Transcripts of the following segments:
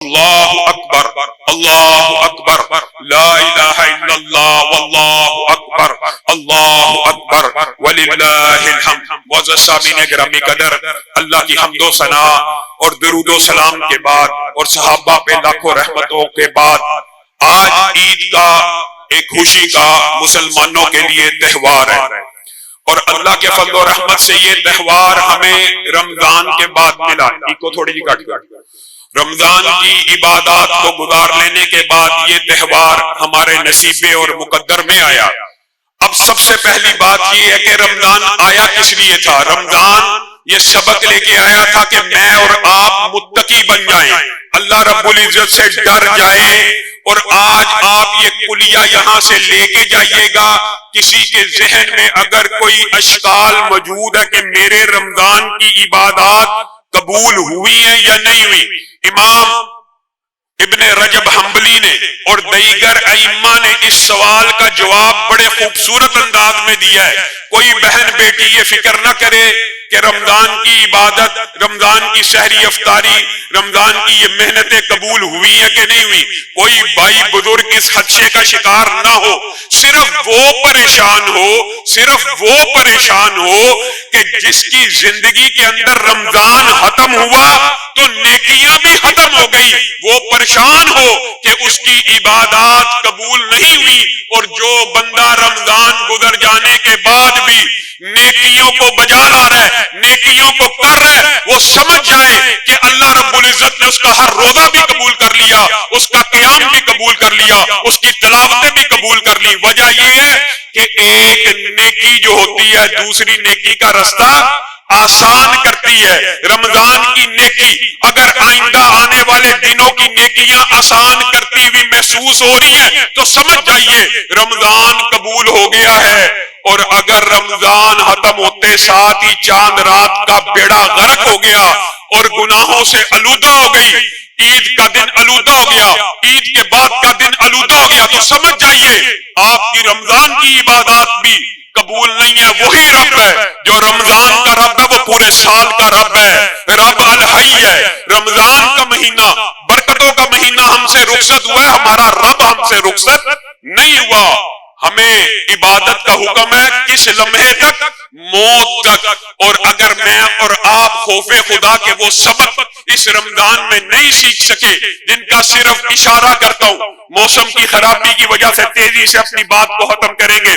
اللہ اکبر اللہ اکبر لا الہ الا اللہ واللہ اکبر اللہ اکبر وللہ الحمد۔ معزز سامعین گرامی قدر، اللہ کی حمد و ثنا اور درود و سلام کے بعد اور صحابہ پہ لاکھوں رحمتوں کے بعد آج عید کا ایک خوشی کا مسلمانوں کے لیے تہوار ہے، اور اللہ کے فضل و رحمت سے یہ تہوار ہمیں رمضان کے بعد ملا۔ کو تھوڑی جی کٹ رمضان کی عبادات کو گزار لینے کے بعد یہ تہوار ہمارے نصیبے اور مقدر میں آیا۔ اب سب سے پہلی بات یہ ہے کہ رمضان آیا کس لیے تھا؟ رمضان یہ سبق لے کے آیا تھا کہ میں اور آپ متقی بن جائیں، اللہ رب العزت سے ڈر جائیں۔ اور آج آپ یہ کلیہ یہاں سے لے کے جائیے گا، کسی کے ذہن میں اگر کوئی اشکال موجود ہے کہ میرے رمضان کی عبادات قبول ہوئی ہیں یا نہیں ہوئی، امام ابن رجب حنبلی نے اور دیگر ائمہ نے اس سوال کا جواب بڑے خوبصورت انداز میں دیا ہے۔ کوئی بہن بیٹی یہ فکر نہ کرے کہ رمضان کی عبادت، رمضان کی سحری افطاری، رمضان کی یہ محنتیں قبول ہوئی ہیں کہ نہیں ہوئی۔ کوئی بھائی بزرگ اس خدشے کا شکار نہ ہو، صرف وہ پریشان ہو کہ جس کی زندگی کے اندر رمضان ختم ہوا تو نیکیاں بھی ختم ہو گئی، وہ پریشان ہو کہ اس کی عبادات قبول نہیں ہوئی۔ اور جو بندہ رمضان گزر جانے کے بعد بھی نیکیوں کو بجا لا رہا ہے، نیکیوں کو کر رہا ہے، وہ سمجھ جائے کہ اللہ رب العزت نے اس کا ہر روزہ بھی قبول کر لیا، اس کا قیام بھی قبول کر لیا، اس کی تلاوتیں بھی قبول کر لی۔ وجہ یہ ہے کہ ایک نیکی جو ہوتی ہے دوسری نیکی کا رستہ آسان کرتی ہے۔ رمضان کی نیکی اگر آئندہ آنے والے دنوں کی نیکیاں آسان کرتی ہوئی محسوس ہو رہی ہیں تو سمجھ جائیے رمضان قبول ہو گیا ہے۔ اور اگر رمضان ختم ہوتے ساتھ ہی چاند رات کا بیڑا غرق ہو گیا اور گناہوں سے آلودہ ہو گئی، عید کا دن آلودہ ہو گیا، عید کے بعد کا دن آلودہ ہو گیا، تو سمجھ جائیے آپ کی رمضان کی عبادات بھی قبول نہیں ہے۔ وہی رب ہے جو رمضان کا رب ہے، وہ پورے سال کا رب ہے، رب الحی ہے۔ رمضان کا مہینہ برکتوں کا مہینہ ہم سے رخصت ہوا ہے، ہمارا رب ہم سے رخصت نہیں ہوا۔ ہمیں عبادت کا حکم ہے کس لمحے تک؟ موت تک۔ اور اگر میں اور آپ خوف خدا کے وہ سبق اس رمضان میں نہیں سیکھ سکے جن کا صرف اشارہ کرتا ہوں، موسم کی خرابی کی وجہ سے تیزی سے اپنی بات کو ختم کریں گے،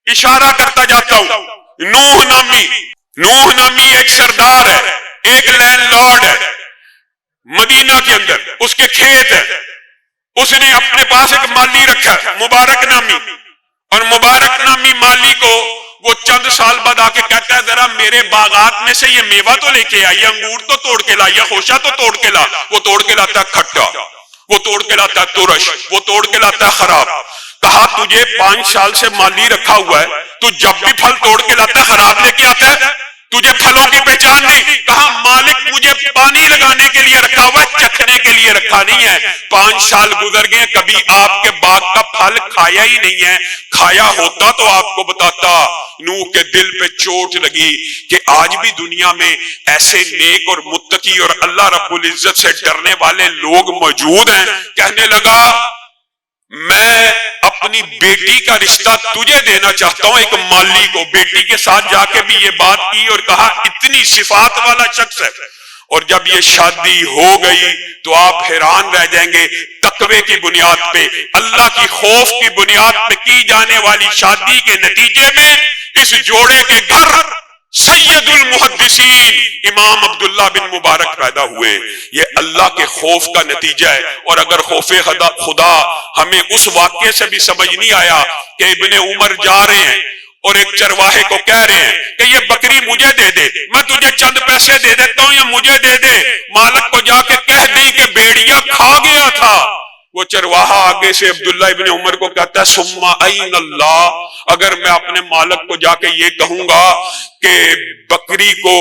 اشارہ کرتا جاتا ہوں۔ نوح نامی ایک سردار ہے، ایک لینڈ لارڈ ہے مدینہ کے اندر، اس کے کھیت ہے، اس نے اپنے پاس ایک مالی رکھا مبارک نامی، اور مبارک نامی مالی کو وہ چند سال بعد آ کے کہتا ہے ذرا میرے باغات میں سے یہ میوہ تو لے کے آئی، انگور تو توڑ کے لا، یا خوشہ تو توڑ کے لا۔ وہ توڑ کے لاتا ہے کھٹا، وہ توڑ کے لاتا ہے ترش، وہ توڑ کے لاتا ہے خراب۔ کہا تجھے 5 سال سے مالی رکھا ہوا ہے، تو جب بھی پھل توڑ کے لاتا ہے خراب لے کے آتا ہے، تجھے پھلوں کی پہچان نہیں۔ کہا مالک مجھے پانی لگانے کے لیے رکھا ہوا ہے، چکھنے کے لیے رکھا نہیں ہے۔ 5 سال گزر گئے، کبھی آپ کے باغ کا پھل کھایا ہی نہیں ہے، کھایا ہوتا تو آپ کو بتاتا۔ نوح کے دل پہ چوٹ لگی کہ آج بھی دنیا میں ایسے نیک اور متقی اور اللہ رب العزت سے ڈرنے والے لوگ موجود ہیں۔ کہنے لگا میں اپنی بیٹی کا رشتہ تجھے دینا چاہتا ہوں، ایک مالی کو۔ بیٹی کے ساتھ جا کے بھی یہ بات کی اور کہا اتنی صفات والا شخص ہے۔ اور جب یہ شادی ہو گئی تو آپ حیران رہ جائیں گے، تقوی کی بنیاد پہ، اللہ کی خوف کی بنیاد پہ کی جانے والی شادی کے نتیجے میں اس جوڑے کے گھر سید المحدثین امام عبداللہ بن مبارک پیدا ہوئے۔ یہ اللہ کے خوف کا نتیجہ ہے۔ اور اگر خوف خدا ہمیں اس واقعے سے بھی سمجھ نہیں آیا کہ ابن عمر جا رہے ہیں اور ایک چرواہے کو کہہ رہے ہیں کہ یہ بکری مجھے دے دے، میں تجھے چند پیسے دے دیتا ہوں، یا مجھے دے دے، مالک کو جا کے کہہ دیں کہ بھیڑیا کھا گیا تھا۔ وہ چرواہا آگے سے عبداللہ ابن عمر کو کہتا ہے ثم این اللہ، اگر میں اپنے مالک کو جا کے یہ کہوں گا کہ بکری کو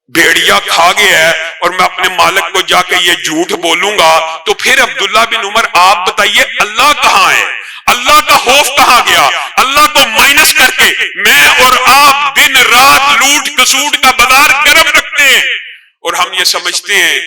بھیڑیا کھا گیا ہے اور میں اپنے مالک کو جا کے یہ جھوٹ بولوں گا تو پھر عبداللہ بن عمر آپ بتائیے اللہ کہاں ہے؟ اللہ کا خوف کہاں گیا؟ اللہ کو مائنس کر کے میں اور آپ دن رات لوٹ کسوٹ کا بازار گرم رکھتے ہیں، اور ہم یہ سمجھتے ہیں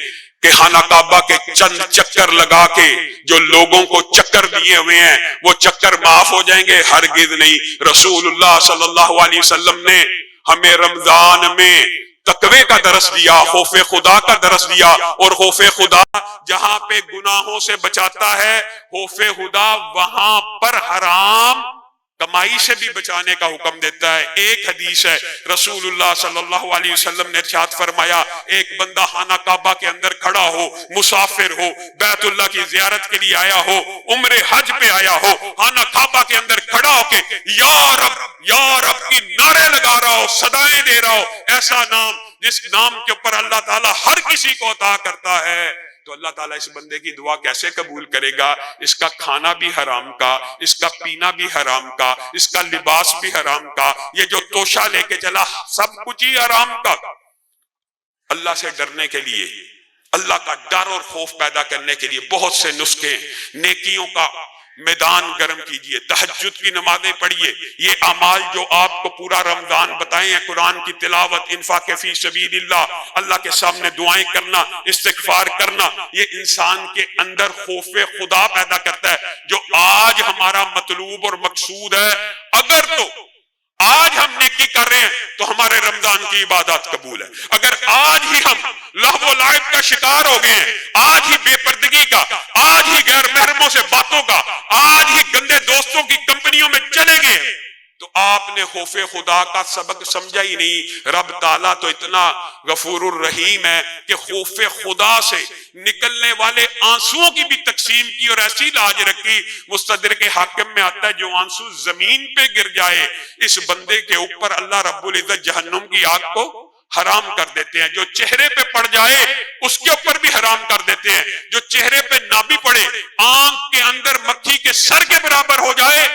کہ خانہ کعبہ کے چند چکر لگا کے جو لوگوں کو چکر دیے ہوئے ہیں وہ چکر معاف ہو جائیں گے؟ ہرگز نہیں۔ رسول اللہ صلی اللہ علیہ وسلم نے ہمیں رمضان میں تقوی کا درس دیا، خوف خدا کا درس دیا، اور خوف خدا جہاں پہ گناہوں سے بچاتا ہے، خوف خدا وہاں پر حرام کمائی سے بھی بچانے کا حکم دیتا ہے۔ ایک حدیث ہے، رسول اللہ صلی اللہ علیہ وسلم نے ارشاد فرمایا، ایک بندہ خانہ کعبہ کے اندر کھڑا ہو، مسافر ہو، بیت اللہ کی زیارت کے لیے آیا ہو، عمرے حج پہ آیا ہو، خانہ کعبہ کے اندر کھڑا ہو کے یا رب کی نعرے لگا رہا ہو، صدائیں دے رہا ہو، ایسا نام جس نام کے اوپر اللہ تعالیٰ ہر کسی کو عطا کرتا ہے، تو اللہ تعالیٰ اس بندے کی دعا کیسے قبول کرے گا؟ اس کا کھانا بھی حرام کا، اس کا پینا بھی حرام کا، اس کا لباس بھی حرام کا، یہ جو توشہ لے کے چلا سب کچھ ہی حرام کا۔ اللہ سے ڈرنے کے لیے، اللہ کا ڈر اور خوف پیدا کرنے کے لیے بہت سے نسخے، نیکیوں کا میدان گرم کیجئے، تہجد کی نمازیں پڑھیے، یہ اعمال جو آپ کو پورا رمضان بتائے ہیں، قرآن کی تلاوت، انفاق فی سبیل اللہ، اللہ کے سامنے دعائیں کرنا، استغفار کرنا، یہ انسان کے اندر خوف خدا پیدا کرتا ہے، جو آج ہمارا مطلوب اور مقصود ہے۔ اگر تو آج ہم نیکی کر رہے ہیں تو ہمارے رمضان کی عبادات قبول ہے۔ اگر آج ہی ہم لہو و لعب کا شکار ہو گئے ہیں، آج ہی بے پردگی کا، آج ہی غیر محرموں سے باتوں کا، آج ہی گندے دوستوں کی کمپنیوں میں چلے گئے، تو آپ نے خوف خدا کا سبق سمجھا ہی نہیں۔ رب تعالیٰ تو اتنا غفور الرحیم ہے کہ خوف خدا سے نکلنے والے آنسوؤں کی بھی تقسیم کی اور ایسی لاج رکھی۔ مستدرک حاکم میں آتا ہے، جو آنسو زمین پہ گر جائے اس بندے کے اوپر اللہ رب العزت جہنم کی آگ کو حرام کر دیتے ہیں، جو چہرے پہ پڑ جائے اس کے اوپر بھی حرام کر دیتے ہیں، جو چہرے پہ نہ بھی پڑے، آنکھ کے اندر مکھی کے سر کے برابر ہو جائے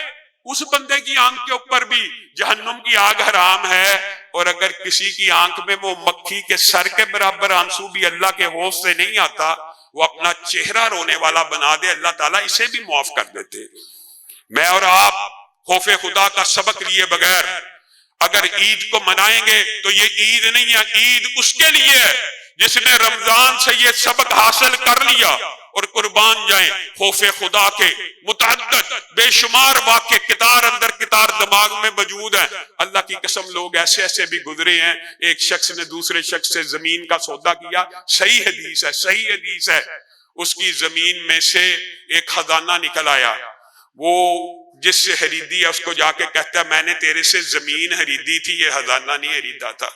اس بندے کی آنکھ کے اوپر بھی جہنم کی آگ حرام ہے۔ اور اگر کسی کی آنکھ میں وہ مکھی کے سر کے برابر آنسو بھی اللہ کے ہوش سے نہیں آتا، وہ اپنا چہرہ رونے والا بنا دے، اللہ تعالیٰ اسے بھی معاف کر دیتے۔ میں اور آپ خوف خدا کا سبق لیے بغیر اگر عید کو منائیں گے تو یہ عید نہیں ہے، عید اس کے لیے ہے جس نے رمضان سے یہ سبق حاصل کر لیا۔ اور قربان جائیں، خوف خدا کے متعدد بے شمار واقعے کتار اندر کتار دماغ میں موجود ہیں۔ اللہ کی قسم لوگ ایسے ایسے بھی گزرے ہیں، ایک شخص نے دوسرے شخص سے زمین کا سودا کیا، صحیح حدیث ہے، صحیح حدیث ہے، اس کی زمین میں سے ایک خزانہ نکل آیا، وہ جس سے خریدی ہے اس کو جا کے کہتا ہے میں نے تیرے سے زمین خریدی تھی، یہ خزانہ نہیں خریدا تھا۔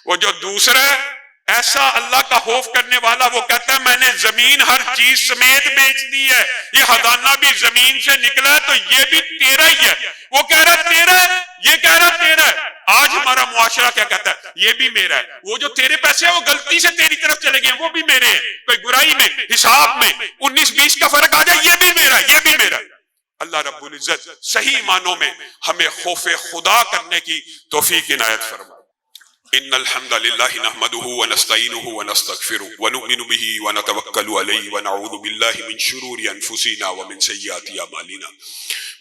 وہ جو دوسرا ہے ایسا اللہ کا خوف کرنے والا، وہ کہتا ہے میں نے زمین ہر چیز سمیت بیچ دی ہے، یہ خزانہ بھی زمین سے نکلا ہے تو یہ بھی تیرا ہی ہے۔ وہ کہہ رہا تیرا ہے، یہ کہہ رہا تیرا ہے۔ آج ہمارا معاشرہ کیا کہتا ہے؟ یہ بھی میرا ہے۔ وہ جو تیرے پیسے ہیں وہ غلطی سے تیری طرف چلے گئے، وہ بھی میرے ہیں۔ کوئی برائی میں، حساب میں 19-20 کا فرق آ جائے، یہ بھی میرا ہے، یہ بھی میرا ہے۔ اللہ رب العزت صحیح معنوں میں ہمیں خوف خدا کرنے کی توفیق عنایت فرمائے۔ ان الحمد للہ نحمده ونستعینه ونستغفره ونؤمن به ونتوکل علیہ ونعوذ باللہ من شرور انفسنا ومن سیئات اعمالنا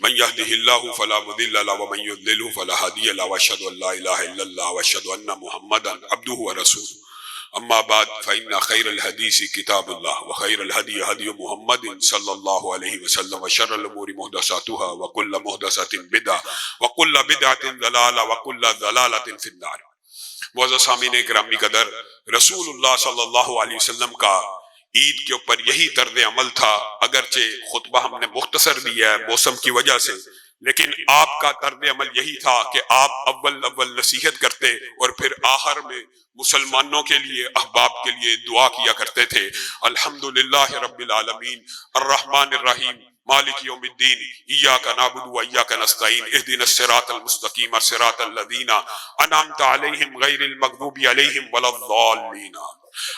من يهده الله فلا مضل له ومن يضلل فلا هادي له واشهد ان لا اله الا الله واشهد ان محمدا عبده ورسوله اما بعد فان خير الحديث كتاب الله وخير الهدي هدي محمد صلى الله عليه وسلم وشر الامور محدثاتها وكل محدثة بدعة وكل بدعة ضلالة وكل ضلالة في النار۔ معزز سامعین اکرامی قدر، رسول اللہ صلی اللہ علیہ وسلم کا عید کے اوپر یہی طرز عمل تھا، اگرچہ خطبہ ہم نے مختصر دیا ہے موسم کی وجہ سے، لیکن آپ کا طرز عمل یہی تھا کہ آپ اول نصیحت کرتے اور پھر آخر میں مسلمانوں کے لیے، احباب کے لیے دعا کیا کرتے تھے۔ الحمدللہ رب العالمین الرحمن الرحیم مالک یوم الدین ایاک نعبد و ایاک نستعین اہدنا الصراط المستقیم صراط الذین انعمت علیہم غیر المغضوب علیہم ولا الضالین۔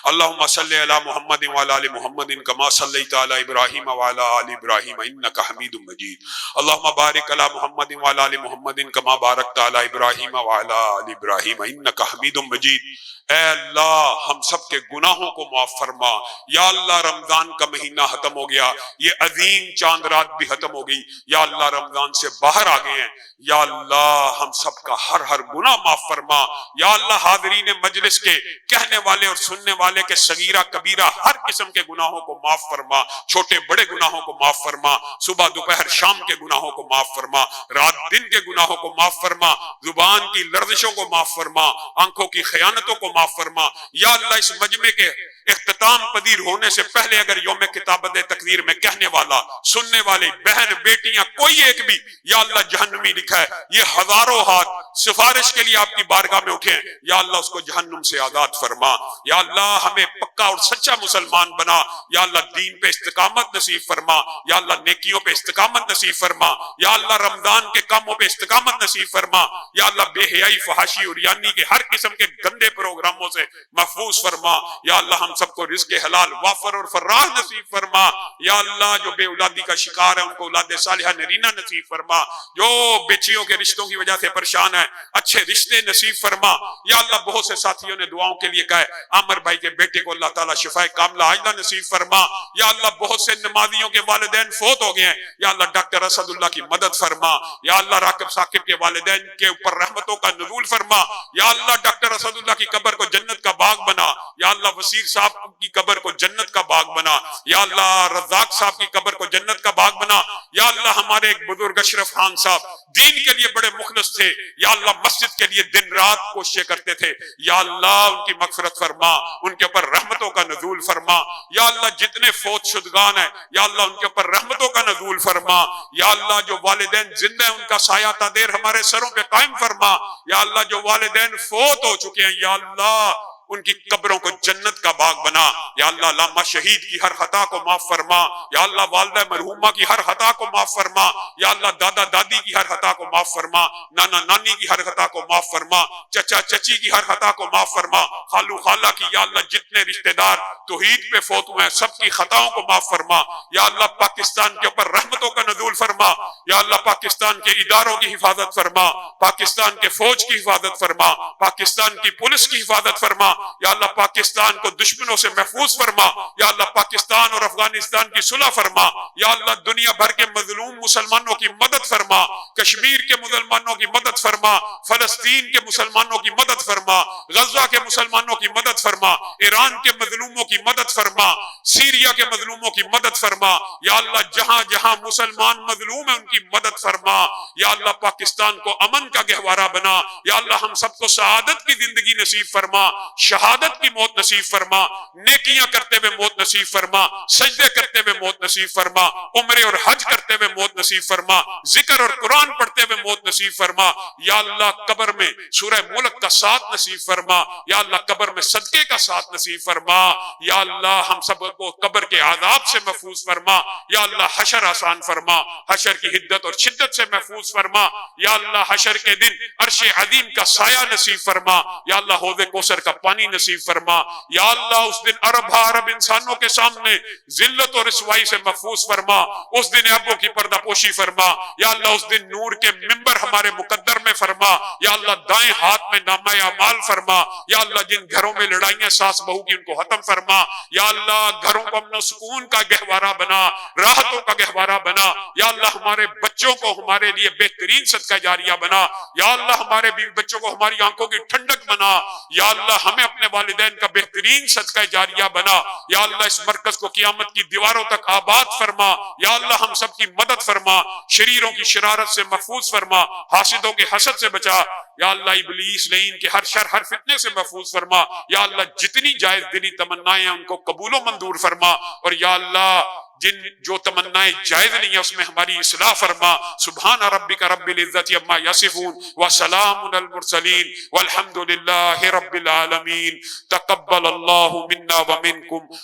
اللہم صلی علی محمد وعلی آل محمد کما صلیت علی ابراہیم وعلی آل ابراہیم انک حمید مجید۔ اللہم بارک علی محمد وعلی آل محمد کما بارکت علی ابراہیم وعلی آل ابراہیم انک حمید مجید۔ اے اللہ ہم سب کے گناہوں کو معاف فرما۔ یا اللہ رمضان کا مہینہ ختم ہو گیا، یہ عظیم چاند رات بھی ختم ہو گئی، یا اللہ رمضان سے باہر آ گئے ہیں، یا اللہ ہم سب کا ہر گناہ معاف فرما۔ یا اللہ حاضرین مجلس کے کہنے والے اور سننے سننے والے کے صغیرہ کبیرہ ہر قسم کے گناہوں کو معاف فرما، چھوٹے بڑے گناہوں کو معاف فرما، صبح دوپہر شام کے گناہوں کو معاف فرما، رات دن کے گناہوں کو معاف فرما، زبان کی لرزشوں کو معاف فرما، آنکھوں کی خیانتوں کو معاف فرما۔ یا اللہ اس مجمع کے اختتام پذیر ہونے سے پہلے اگر یوم کتابت تقدیر میں کہنے والا، سننے والے بہن بیٹیاں کوئی ایک بھی یا اللہ جہنمی لکھا ہے، یہ ہزاروں ہاتھ سفارش کے لیے آپ کی بارگاہ میں اٹھیں، یا اللہ اس کو جہنم سے آزاد فرما۔ یا اللہ ہمیں پکا اور سچا مسلمان بنا، یا اللہ دین پہ استقامت نصیب فرما، یا اللہ نیکیوں پہ استقامت نصیب فرما، یا اللہ رمضان کے کاموں پہ استقامت نصیب فرما، یا اللہ بے حیائی، فحاشی اور یعنی کے ہر قسم کے گندے پروگراموں سے محفوظ فرما۔ یا اللہ ہم سب کو رزق حلال وافر اور فراہ نصیب فرما۔ یا اللہ جو بے اولادی کا شکار ہے ان کو اولاد صالحہ نرینہ نصیب فرما، جو بیچیوں کے رشتوں کی وجہ سے پریشان ہے اچھے رشتے نصیب فرما۔ یا اللہ بہت سے ساتھیوں نے دعاؤں کے لیے کہا ہے، عامر بھائی کے بیٹے کو اللہ تعالیٰ شفاء کاملہ عاجلہ نصیب فرما۔ یا اللہ بہت سے نمازیوں کے والدین فوت ہو گئے ہیں، یا اللہ ڈاکٹر اسد اللہ کی مدد فرما۔ یا اللہ راکب ثاقب کے والدین کے اوپر رحمتوں کا نزول فرما۔ یا اللہ ڈاکٹر اسد اللہ کی قبر کو جنت کا باغ بنا۔ یا اللہ وزیر صاحب کی قبر کو جنت کا باغ بنا۔ یا اللہ رزاق صاحب کی قبر کو جنت کا باغ بنا۔ یا اللہ ہمارے ایک بزرگ اشرف خان صاحب دین کے لیے بڑے مخلص تھے، یا اللہ مسجد کے لیے دن رات کوششیں کرتے تھے، یا اللہ ان کی مغفرت فرما، ان کے اوپر رحمتوں کا نزول فرما۔ یا اللہ جتنے فوت شدگان ہیں یا اللہ ان کے اوپر رحمتوں کا نزول فرما۔ یا اللہ جو والدین زندہ ہیں ان کا سایہ تادیر ہمارے سروں پہ قائم فرما۔ یا اللہ جو والدین فوت ہو چکے ہیں یا اللہ ان کی قبروں کو جنت کا باغ بنا۔ یا اللہ علامہ شہید کی ہر خطا کو معاف فرما۔ یا اللہ والدہ مرحومہ کی ہر خطا کو معاف فرما۔ یا اللہ دادا دادی کی ہر خطا کو معاف فرما، نانا نانی کی ہر خطا کو معاف فرما، چچا چچی کی ہر خطا کو معاف فرما، خالو خالہ کی یا اللہ جتنے رشتہ دار توحید پہ فوت ہوئے ہیں سب کی خطاؤں کو معاف فرما۔ یا اللہ پاکستان کے اوپر رحمتوں کا نزول فرما۔ یا اللہ پاکستان کے اداروں کی حفاظت فرما، پاکستان کے فوج کی حفاظت فرما، پاکستان کی پولیس کی حفاظت فرما۔ یا اللہ پاکستان کو دشمنوں سے محفوظ فرما۔ یا اللہ پاکستان اور افغانستان کی صلح فرما۔ یا اللہ دنیا بھر کے مظلوم مسلمانوں کی مدد فرما، کشمیر کے مسلمانوں کی مدد فرما، فلسطین کے مسلمانوں کی مدد فرما، غزہ کے مسلمانوں کی مدد فرما، ایران کے مظلوموں کی مدد فرما، سیریا کے مظلوموں کی مدد فرما۔ یا اللہ جہاں جہاں مسلمان مظلوم ہیں ان کی مدد فرما۔ یا اللہ پاکستان کو امن کا گہوارہ بنا۔ یا اللہ ہم سب کو سعادت کی زندگی نصیب فرما، شہادت کی موت نصیب فرما، نیکیاں کرتے ہوئے موت نصیب فرما، سجدے کرتے ہوئے موت نصیب فرما، عمرے اور حج کرتے ہوئے موت نصیب فرما، ذکر اور قرآن پڑھتے ہوئے موت نصیب فرما۔ یا اللہ قبر میں سورہ ملک کا ساتھ نصیب فرما۔ یا اللہ قبر میں صدقے کا ساتھ نصیب فرما۔ یا اللہ ہم سب کو قبر کے عذاب سے محفوظ فرما۔ یا اللہ حشر آسان فرما، حشر کی حدت اور شدت سے محفوظ فرما۔ یا اللہ حشر کے دن عرش عظیم کا سایہ نصیب فرما۔ یا اللہ حوض کوثر کا پانی نصیب فرما۔ یا اللہ اس دن ارب ارب انسانوں کے سامنے ذلت اور رسوائی سے محفوظ فرما۔ اس دن ابوں کی پردہ پوشی فرما۔ یا اللہ اس دن نور کے منبر ہمارے مقدر میں فرما۔ یا اللہ دائیں ہاتھ میں نامہ اعمال فرما۔ یا اللہ جن گھروں میں لڑائیاں ساس بہو کی ان کو ختم فرما۔ یا اللہ گھروں کو امن و سکون کا گہوارہ بنا، راحتوں کا گہوارہ بنا۔ یا اللہ ہمارے بچوں کو ہمارے لیے بہترین صدقہ جاریہ بنا۔ یا اللہ ہمارے بیوی بچوں کو ہماری آنکھوں کی ٹھنڈک بنا۔ یا اللہ ہمیں اپنے والدین کا بہترین صدقہ جاریہ بنا۔ یا اللہ اس مرکز کو قیامت کی دیواروں تک آباد فرما۔ یا اللہ ہم سب کی مدد فرما، شریروں کی شرارت سے محفوظ فرما، حاسدوں کے حسد سے بچا۔ یا اللہ ابلیس لعین کے ہر شر ہر فتنے سے محفوظ فرما۔ یا اللہ جتنی جائز دلی تمنائیں ان کو قبول و منظور فرما۔ اور یا اللہ جن جو تمنائیں جائز نہیں ہیں اس میں ہماری اصلاح فرما۔ سبحان ربک رب العزت عما یصفون وسلام علی المرسلین والحمد للہ رب العالمین۔ تقبل اللہ منا ومنکم۔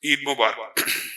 عید مبارک۔